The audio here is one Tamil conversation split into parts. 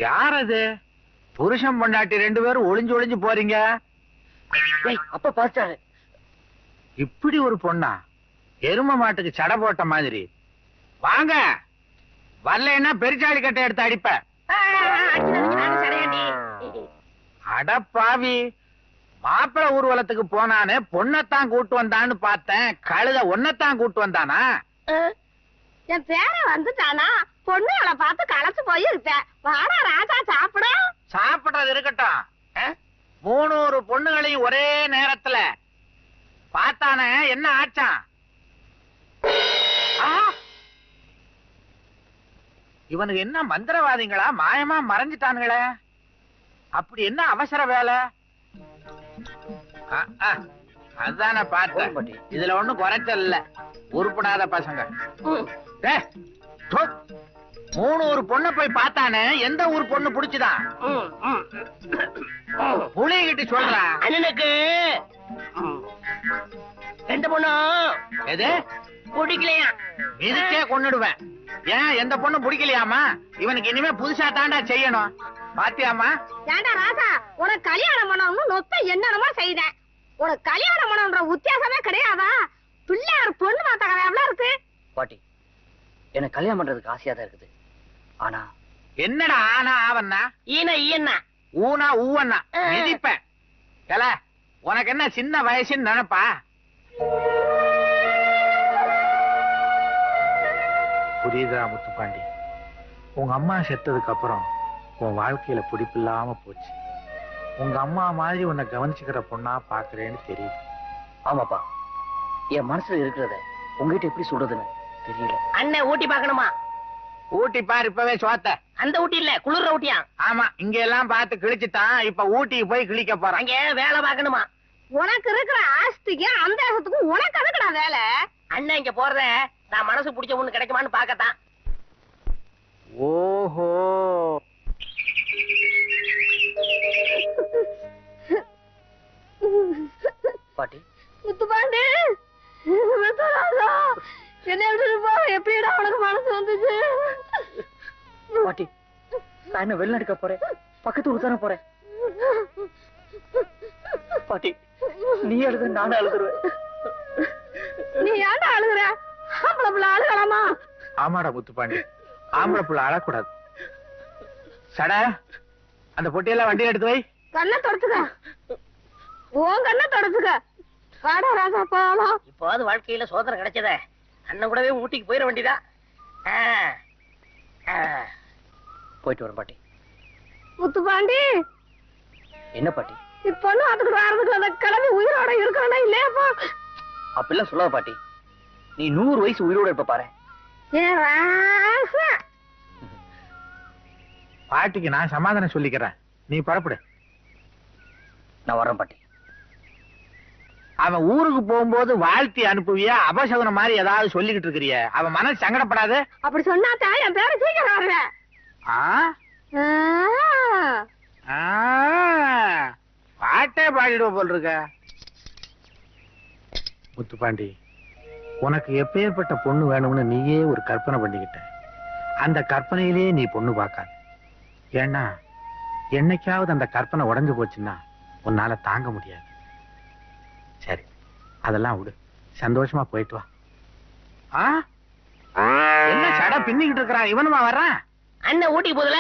யார் அது? புருஷன் பொண்டாட்டி 2 பேரும் ஒளிஞ்சு ஒளிஞ்சு போறீங்க. அப்ப பாஸ்டாரு இப்படி ஒரு பொண்ணா? எரும மாட்டுக்கு சடை போட்ட மாதிரி. வாங்க, வரலன்னா பெருச்சாளி கட்டை எடுத்து அடிப்ப. அடப்பாவி, மாப்பிள ஊர்வலத்துக்கு போனானே பொண்ணத்தான் கூட்டு வந்தான்னு பார்த்தேன். கழுத ஒன்னத்தான் கூட்டு வந்தானா? என் பேர வந்துட்டானா? பொண்ணுகளை பார்த்து களைச்சு போய் இருப்பேன். வாடா ராஜா சாப்பிட. சாப்பிடுறது இருக்கட்டும், 300 பொண்ணுகளையும் ஒரே நேரத்துல பார்த்தானே, என்ன ஆச்சான்? இவனுக்கு என்ன மந்திரவாதிகளா? மாயமா மறைஞ்சிட்டானுங்களே. அப்படி என்ன அவசர வேலை? அதுதான பார்த்தேன். இதுல ஒண்ணும் குறைச்சல் இல்ல. உருப்படாத பசங்க. 300 பொண்ணு போய் பார்த்தானே, எந்த ஊர் பொண்ணு புடிச்சுதான்? புளிகிட்டு சொல்றா. அண்ணனுக்கு 2 பொண்ணும் எது பிடிக்கலையா? இதுக்கே கொன்னுடுவேன். ஏன், எந்த பொண்ணு பிடிக்கலையாமா? இவனுக்கு இனிமே புதுசா தாண்டா செய்யணும். பாத்தியாமா? ஏண்டா ராஜா, உனக்கு கல்யாணம் பண்ணணும்னு நொத்த என்னென்னமோ செய்தேன். உனக்கு கல்யாணம் பண்ணணும்ன்ற உத்தியாசமே கிடையாதா? பிள்ளையார் பொண்ணு மாத்த கதை எவ்வளவு இருக்கு? பாட்டி, எனக்கு கல்யாணம் பண்றதுக்கு ஆசையா தான் இருக்குது. ஆனா என்னடா ஆனா ஆவண்ணா? ஈனா ஈயண்ணா, ஊனா ஊவண்ணா மிதிப்பேன். உனக்கு என்ன சின்ன வயசுன்னு நினைப்பா? புரியுதா முத்துப்பாண்டி? உங்க அம்மா செத்ததுக்கு அப்புறம் உன் வாழ்க்கையில பிடிப்பில்லாம போச்சு. உங்க அம்மா மாதிரி உன்னை கவனிச்சுக்கிற பொண்ணா பாக்குறேன்னு தெரியுது. ஆமாப்பா, என் மனசுல இருக்கிறத உங்ககிட்ட எப்படி சொல்றதுன்னு தெரியல. அண்ணன் ஊட்டி பாக்கணுமா? ஊட்டி பாரு இப்பவே சோத்த. அந்த ஊட்டி இல்ல, குளிர்ற ஊட்டியா? ஆமா, இங்க எல்லாம் பார்த்து கிழிச்சுட்டான். இப்ப ஊட்டிக்கு போய் கிழிக்க போறான். அங்க வேலை பாக்கணுமா? உனக்கு இருக்கிற ஆஸ்திக்கு அந்த ஆசத்துக்கும் உனக்கு அதுக்குடா வேலை. அண்ணன் இங்க போறத நான் மனசு பிடிச்ச ஒண்ணு கிடைக்குமான்னு பாக்கத்தான். ஓஹோ, பாட்டி. முத்துப்பாண்டி, என்ன எப்படிடா உனக்கு மனசு வந்துச்சு? பாட்டி, நான் என்ன வெளிநாட்டுக்க போறேன், பக்கத்து ஊர் தானே போறேன். பாட்டி, நீ அழுது நானும் அழுதுருவேன். நீ ஏன்டா அழுகுற? ஆம்பளை புள்ள அழுகலாமா? ஆமாடா முத்துப்பாண்டி, ஆம்பளை புள்ள அழக்கூடாது. சட, அந்த பொட்டியெல்லாம் வண்டியில எடுத்து வை. கண்ணை தொடச்சுக்க, உன் கண்ணை தொடச்சுக்க. வாடா ராஜா போலாம். இப்போது வாழ்க்கையில சோதனை கிடைச்சத அண்ணன் கூடவே ஊட்டிக்கு போயிட வேண்டியதா. போயிட்டு வரேன் பாட்டி. முத்துப்பாண்டி, என்ன பாட்டி? இப்ப அதுக்கு வரதுக்கு அந்த கிளம்பி உயிரோட இருக்கா இல்லையாப்பா? அப்படிலாம் சொல்லாத பாட்டி. நீ 100 வயசு உயிரோட இருப்ப பாரு. பாட்டிக்கு நான் சமாதானம் சொல்லிக்கிறேன், நீ புறப்படு. நான் வரேன் பாட்டி. அவன் ஊருக்கு போகும்போது வாழ்த்தி அனுப்புவியா? அபசகுனம் மாதிரி ஏதாவது சொல்லிக்கிட்டு இருக்கிறிய? அவன் மனசு சங்கடப்படாது? அப்படி சொன்னாத்தா என் பேரை சீக்கிரம் வருவேன். பாட்டே பாடிடுவ போல் இருக்க. முத்துப்பாண்டி, உனக்கு எப்பேற்பட்ட பொண்ணு வேணும்னு நீயே ஒரு கற்பனை பண்ணிக்கிட்ட. அந்த கற்பனையிலேயே நீ பொண்ணு பார்க்காது. ஏன்னா என்னைக்காவது அந்த கற்பனை உடைஞ்சு போச்சுன்னா உன்னால தாங்க முடியாது. சரி, அதெல்லாம் விடு, சந்தோஷமா போயிட்டு வா. என்ன சட பின்னிக்கிட்டு இருக்கிறான்? இவனுமா வர்றான்? அண்ணன் ஊட்டிக்கு போதுல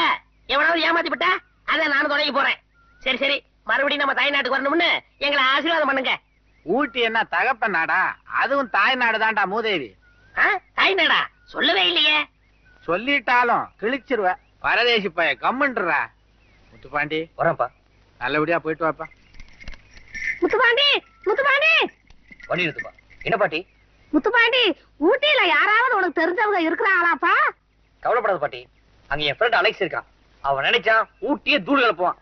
எவனாவது ஏமாத்தி விட்டா அதான் நானும் தொடங்கி போறேன். சரி சரி, மறுபடியும் நம்ம தாய்நாட்டுக்கு வரணும்னு எங்களை ஆசீர்வாதம் பண்ணுங்க. ஊட்டி என்ன தகப்ப நாடா? அதுவும் தாய்நாடு தான்டா மூதேவி. தாய்நாடா? சொல்லவே இல்லையே. சொல்லிட்டாலும் கிழிச்சிருவ. பரதேசி பைய, கம்முன்றா. முத்துப்பாண்டி வரப்பா, நல்லபடியா போயிட்டு வாப்பா. முத்துப்பாண்டி, முத்துப்பாண்டி, வண்டி எடுத்துப்பா. என்ன பாட்டி? முத்துப்பாண்டி, ஊட்டியில யாராவது உனக்கு தெரிஞ்சவங்க இருக்கிறாங்களாப்பா? கவலைப்படாத பாட்டி, அங்க என் ஃப்ரெண்ட் அலெக்ஸ் இருக்கான். அவன் நினைச்சா ஊட்டியே தூள் கிளப்புவான்.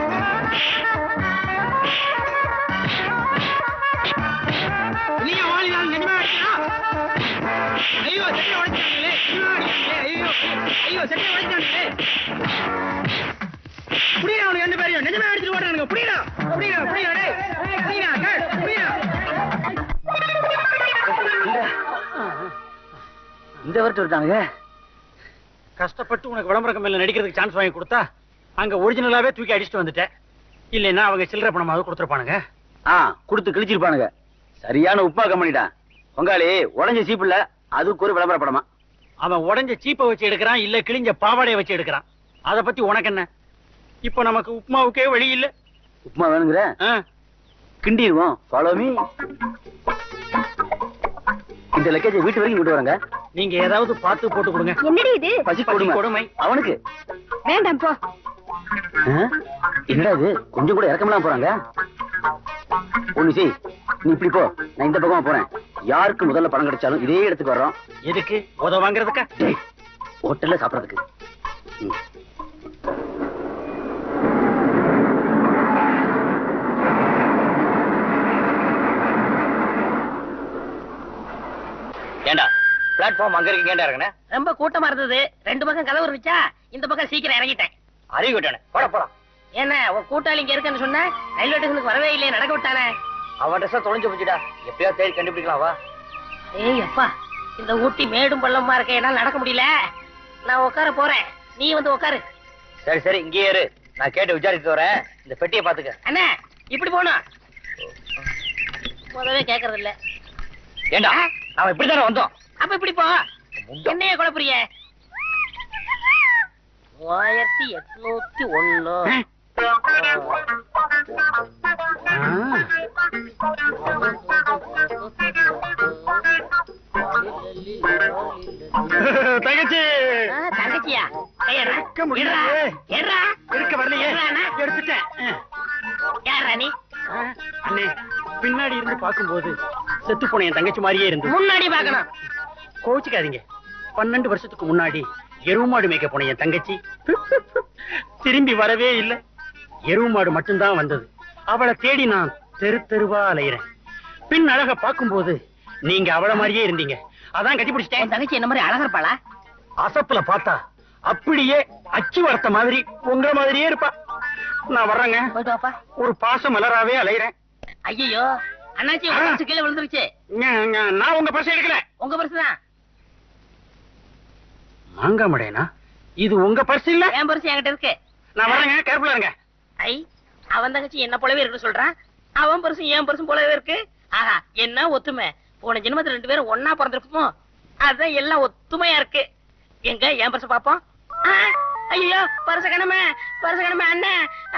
Thank you. இந்த வருஷம் இருக்காங்க. கஷ்டப்பட்டு உனக்கு விளம்பர கம்பெனில நடிக்கிறதுக்கு சான்ஸ் வாங்கி கொடுத்தா அங்க ஒரிஜினலாவே தூக்கி அடிச்சுட்டு வந்துட்டேன். இல்லைன்னா அவங்க சில்லறை பணமாவது கொடுத்துருப்பானுங்க. கொடுத்து கிழிச்சிருப்பானுங்க. சரியான உப்பா கம்பெனிடா. பொங்காளி உடஞ்ச சீப்பு இல்ல, அதுக்கு ஒரு விளம்பர படமா. அவன் உடஞ்ச சீப்பை வச்சு எடுக்கிறான், இல்ல கிழிஞ்ச பாவாடையை வச்சு எடுக்கிறான். அத பத்தி உனக்கு என்ன? இப்ப நமக்கு உப்மாவுக்கே வழி இல்ல. உப்புமா வேணுங்கிற கிண்டிடுவோம். Follow me. இந்த லக்கேஜ் வீட்டு வரைக்கும் கொண்டு வரங்க. நீங்க ஏதாவது பார்த்து போட்டு கொடுங்க. என்னடி இது? பசி கொடுமை அவனுக்கு. வேண்டாம் போ. என்னடா இது, கொஞ்சம் கூட இறக்கமெல்லாம் போறாங்க. ஒண்ணு செய், நீ இப்படி போ, நான் இந்த பக்கமா போறேன். யாருக்கு முதல்ல பணம் கிடைச்சாலும் இதே இடத்துக்கு வர்றோம். எதுக்கு? உத வாங்குறதுக்கா? ஹோட்டல்ல சாப்பிடறதுக்கு. ஏண்டா பிளாட்ஃபார்ம் அங்க இருக்கு, ஏண்டா இருக்கனே? ரொம்ப கூட்டமா இருந்தது. ரெண்டு பக்கம் கதவு இருந்துச்சா, இந்த பக்கம் சீக்கிரம் இறங்கிட்டேன். அறிவு விட்டானே, போலாம். என்ன உன் கூட்டாளி இங்க இருக்குன்னு சொன்ன? ரயில்வே ஸ்டேஷனுக்கு வரவே இல்லையே, நடக்க விட்டானே. அவன் ட்ரெஸ் தொலைஞ்சு போச்சுடா, எப்படியா தேடி கண்டுபிடிக்கலாம் வா. ஏய் அப்பா, இந்த ஊட்டி மேடும் பள்ளமா இருக்க, என்னால நடக்க முடியல. நான் உட்கார போறேன், நீ வந்து உட்காரு. சரி இங்கே இரு, நான் கேட்டு விசாரிச்சு வரேன். இந்த பெட்டியை பாத்துக்க. அண்ணா இப்படி போகணும். முதவே கேக்குறது இல்ல. ஏண்டா அவன் இப்படித்தானே வந்தோம். அப்ப இப்படி போ. என்னைய குழப்பறிய? 3801. தங்கச்சியா? இருக்க வரலையே, எடுத்துட்டேன். யாரா நீ? அண்ணே, பின்னாடி இருந்து பாக்கும்போது செத்து போன என் தங்கச்சி மாதிரியே இருந்து. முன்னாடி பாக்கணும். கோச்சுக்காதீங்க. 12 வருஷத்துக்கு முன்னாடி எருமாடு மேய்க்க போன என் தங்கச்சி திரும்பி வரவே இல்லை. எருமாடு மட்டும்தான் வந்தது. அவளை தேடி நான் தெருவா அலையிறேன். பின் அழக பாக்கும்போது நீங்க அவள மாதிரியே இருந்தீங்க. அதான் கட்டி பிடிச்சிட்டேன். தங்கச்சி என்ன மாதிரி அழகா இருப்பாளா? அசப்புல பார்த்தா அப்படியே அச்சு வர்த்த மாதிரி உங்க மாதிரியே இருப்பா. நான் வர்றேங்க. ஒரு பாசம் மலராவே அலையிறேன். ஐயோ அண்ணாச்சி, பர்ஸ் கீழே விழுந்துருச்சு. நான் உங்க பர்ஸ் எடுக்கல. உங்க பர்ஸ் தான். மாங்காமடையனா? இது உங்க பர்ஸ் இல்ல? என் பர்ஸ் என்கிட்ட இருக்கு. நான் வர்றேங்க, கேர்ஃபுல்லா இருங்க. ஐ, அவன் தங்கச்சி என்ன போலவே இருக்குன்னு சொல்றான். அவன் பர்சும் என் பர்சும் போலவே இருக்கு. ஆஹா, என்ன ஒத்துமை. போன ஜென்மத்துல 2 பேரும் ஒன்னா பிறந்திருப்போம். அதான் எல்லாம் ஒத்துமையா இருக்கு. எங்க என் பர்ஸ் பாப்போம். ஐயோ பர்ச கணமே,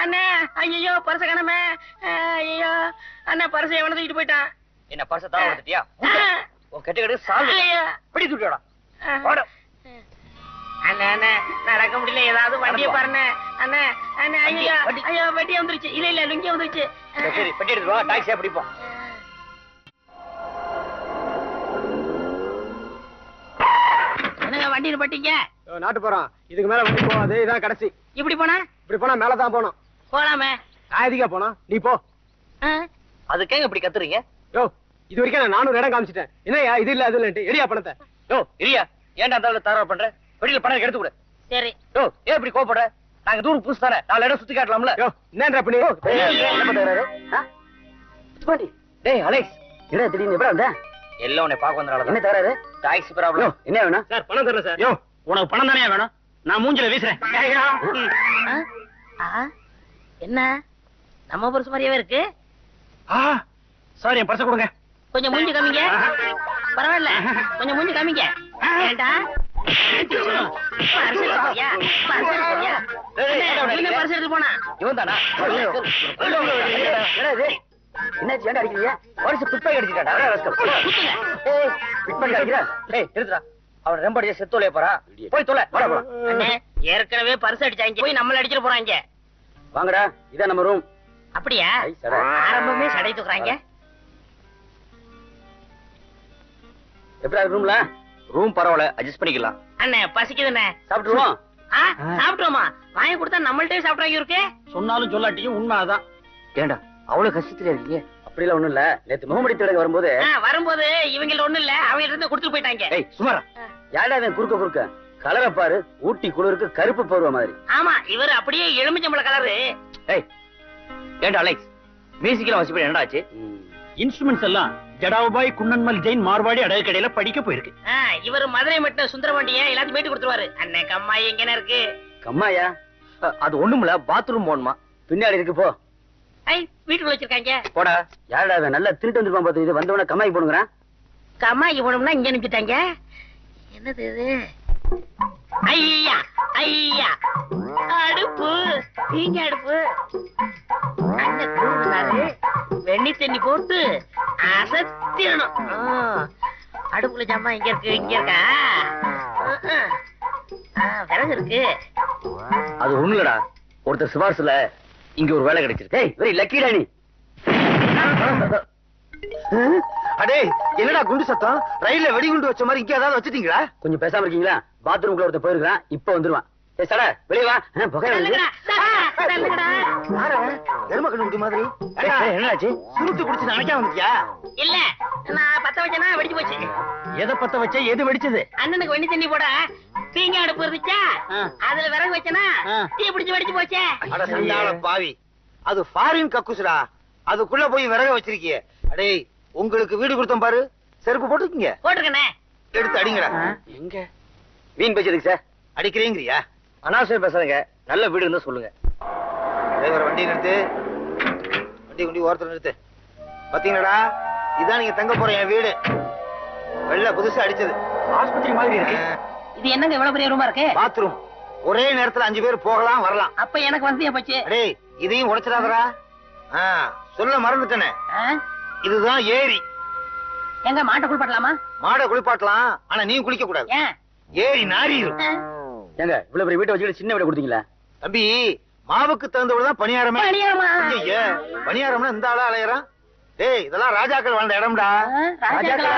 அண்ணே ஐயோ பர்ச கணமே. ஐயோ அண்ணா, பர்ச எவன தூக்கிட்டு போயிட்டான். என்ன பர்ச தான் வந்துட்டியா? உன் கெட்ட கெடுக்கு சால் பிடி தூக்கிடா. அண்ணா நடக்க முடியல, ஏதாவது வண்டியை பாருண்ணே. அண்ணா ஐயோ வெட்டி வந்துருச்சு. இல்ல லுங்கி வந்துருச்சு. சரி பெட்டி எடுத்து வா, டாக்ஸியா பிடிப்போம். என்னங்க வண்டியில பட்டிங்க? நாட்டு போறோம். இதுக்கு மேல வண்டி போகாது, இதான் கடைசி. இப்படி போனா? இப்படி போனா மேலதான் போனோம். போலாமே. நான் எதுக்கா போனா? நீ போ. அதுக்கேங்க இப்படி கத்துறீங்க? யோ, இது வரைக்கும் நான் 400 இடம் காமிச்சிட்டேன். என்னையா இது இல்ல அது இல்லன்ட்டு எடியா பணத்தை? யோ இரியா, ஏன்டா அந்த தாரா பண்ற? வெளியில பணம் எடுத்து கொடு. சரி. யோ ஏன் இப்படி கோபப்படுற? நாங்க தூரம் புதுசு தானே, 4 இடம் சுத்தி காட்டலாம்ல. யோ என்னன்ற பண்ணி என்ன பண்றாரு? டேய் அலெக்ஸ், என்ன திடீர்னு எப்படா வந்த? எல்லாம் உன்னை பாக்க வந்தனால என்ன தராரு? Taxi problem. என்ன வேணும்? சார் பணம் தரல சார். யோ உனக்கு பணம் தானே வேணும்? நான் மூஞ்சில வீசுறேன். என்ன நம்ம பர்ஸ் மாதிரியே இருக்கு? சார் என் பர்ஸ் கொடுங்க. கொஞ்சம் மூஞ்சி காமிங்க. பரவாயில்ல, கொஞ்சம் மூஞ்சி காமிங்க. ஏண்டா பர்ஸ் எடுத்து போனா இவன் தானா? என்னாச்சு? ஏன்டா அடிக்கிறீங்க? பர்ஸ் பிட்பாய் அடிச்சுட்டாடா. பிட்பாய் அடிக்கிறா? ஏய் நிறுத்துடா. அவன் ரொம்ப அடிச்சு செத்து தொலைய போறா. போய் தொலை. அண்ணே, ஏற்கனவே பர்ஸ் அடிச்சாங்க, போய் நம்மள அடிச்சிட்டு போறாங்க. வாங்கடா, இதான் நம்ம ரூம். அப்படியா? ஆரம்பமே சடை தூக்குறாங்க. எப்படா ரூம்ல? ரூம் பரவாயில்ல, அட்ஜஸ்ட் பண்ணிக்கலாம். அண்ணே பசிக்குதுண்ணே. சாப்பிட்டுருவோம். சாப்பிட்டுருவோமா? வாங்கி கொடுத்தா நம்மள்ட்டே சாப்பிட்றாங்க இருக்கு. சொன்னாலும் சொல்லாட்டியும் உண்மை அதான். ஏண்டா அவ்வளவு கஷ்டத்துல இருக்கீங்க? அப்படிலாம் ஒண்ணும் இல்ல. நேத்து முகமடி தேட வரும்போது இவங்கள ஒண்ணும் இல்ல, அவங்க இருந்து கொடுத்துட்டு போயிட்டாங்க. ஏய் சுமாரா, யாரா இவன் குறுக்க கலரை பாரு, ஊட்டி குளிருக்கு கருப்பு பருவ மாதிரி. ஆமா, இவர் அப்படியே எலுமிச்சம்பழ கலரு. ஏய் ஏண்டா அலெக்ஸ், மியூசிக்ல வசிப்படி என்னடா ஆச்சு? இன்ஸ்ட்ருமெண்ட்ஸ் எல்லாம் ஜடாபாய் குன்னன்மல் ஜெயின் மார்வாடி அடகு கடையில படிக்க போயிருக்கு. இவர் மதுரை மட்டும் சுந்தரபாண்டிய எல்லாத்தையும் மீட்டு கொடுத்துருவாரு. அண்ணன் கம்மாய் எங்கன இருக்கு? கம்மாயா? அது ஒண்ணுமில்ல, பாத்ரூம் போகணுமா. பின்னாடி இருக்கு போ. வீட்டுக்குள்ள வச்சிருக்காங்க. போடா. யாரடா அவன்? நல்லா திருட்டு வந்துருப்பான் பார்த்து. இது வந்தவன கம்மாய்க்கு போடுங்கிறான். கம்மாய்க்கு போனோம்னா இங்க நினைச்சிட்டாங்க. என்னது இது? ஐயா ஐயா, அடுப்பு, நீங்க அடுப்பு. அண்ணன் கூடுனாரு, வெண்ணி தண்ணி போட்டு அசத்திடணும். அடுப்புல ஜாமா இங்க இருக்கு, இங்க இருக்கா? விறகு இருக்கு. அது ஒண்ணுலடா, ஒருத்தர் சிபாரிசுல இங்க ஒரு வேலை கிடைச்சிருக்கு. வெரி லக்கிடா நீ. அடே, என்னடா குண்டு சத்தம்? ரயில்ல வெடிகுண்டு வச்ச மாதிரி இங்க ஏதாவது வச்சிட்டீங்களா? கொஞ்சம் பேசாம இருக்கீங்களா? பாத்ரூம்குள்ள ஒருத்தர் போயிருக்கான், இப்ப வந்துருவான். ஏய் சட, வெளிய வா. புகை வருது. எரும கண்ணு குட்டி மாதிரி. என்னாச்சு? சுருட்டு குடிச்சு நினைக்காம வந்துட்டியா? இல்ல, நான் பத்த வச்சனா வெடிச்சு போச்சு. எதை பத்த வச்ச? எது வெடிச்சது? அண்ணனுக்கு வெண்ணி தண்ணி போட பீங்க அடுப்பு இருந்துச்சா, அதுல விறகு வச்சனா தீ பிடிச்சு வெடிச்சு போச்சே. அட சண்டாள பாவி, அது ஃபாரின் கக்குசுடா. அதுக்குள்ள போய் விறக வச்சிருக்கியே. அடே, உங்களுக்கு வீடு கொடுத்தோம் பாரு, செருப்பு போட்டுக்கீங்க. போட்டுக்கண்ணே. எடுத்து அடிங்கடா. எங்க வீண் பேச்சதுக்கு சார் அடிக்கிறீங்கறியா? அனாவசியம் பேசாதீங்க. நல்ல வீடு இருந்தா சொல்லுங்க. டிரைவர் வண்டி நிறுத்து. வண்டி ஓரத்துல நிறுத்து. பாத்தீங்களாடா, இதான் நீங்க தங்க போற என் வீடு. வெள்ள புதுசா அடிச்சது. ஆஸ்பத்திரி மாதிரி இருக்கு. இது என்னங்க இவ்வளவு பெரிய ரூமா இருக்கு? பாத்ரூம். ஒரே நேரத்துல 5 பேர் போகலாம் வரலாம். அப்ப எனக்கு வசதியா போச்சு. அடே, இதையும் உடைச்சிடாதடா. சொல்ல மறந்துட்டேனே, இதுதான் ஏரி. எங்க மாட்டை குளிப்பாட்டலாமா? மாடை குளிப்பாட்டலாம், ஆனா நீ குளிக்க கூடாது. ஏன்? ஏரி நாரிடும். ஏங்க இவ்வளவு பெரிய வீட்டை வச்சுட்டு சின்ன வீட்டை கொடுத்தீங்களா? தம்பி, மாவுக்கு தகுந்தவளதான் பணியாரமே. பணியாரமா? ஐயே, பணியாரம்னா இந்த ஆளா அலையறான். டேய், இதெல்லாம் ராஜாக்கள் வாழ்ந்த இடம்டா. ராஜாக்களா?